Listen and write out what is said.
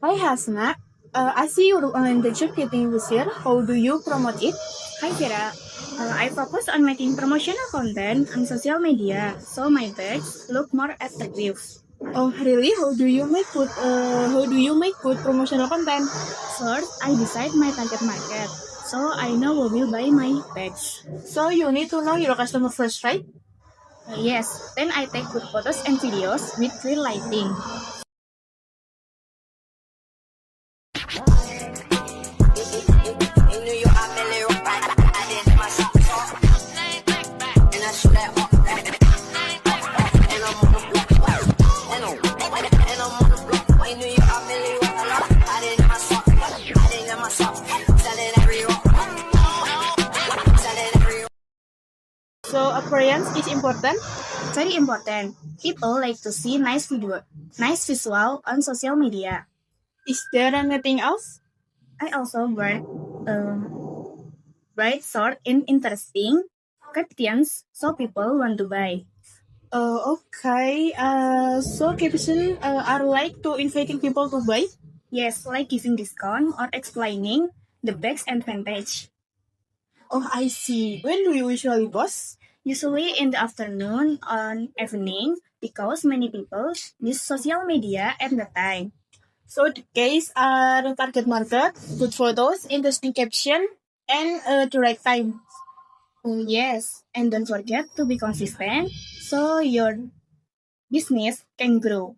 Hi Hasna, I see you in the job getting this year. How do you promote it? Hi Vera, I focus on making promotional content on social media so my bags look more attractive. Oh really? How do you make good promotional content? First, I decide my target market so I know who will buy my bags. So you need to know your customer first, right? Yes, then I take good photos and videos with clear lighting. In New York, I barely rock. I did my shot, and I shoot that up. And I'm on the block, and I'm on the block. In New York, I barely rock a lot. I did my shot, selling every rock, selling every rock. So appearance is important. Very important. People like to see nice visual on social media. Is there anything else? I also work bright, short, and interesting captions so people want to buy. Okay. So caption are like to inviting people to buy. Yes, like giving discount or explaining the bags and advantage. Oh, I see. When do you usually post? Usually in the afternoon or evening because many people use social media at the time. So the case are target market, good photos, interesting caption, and the right time. Oh, yes, and don't forget to be consistent so your business can grow.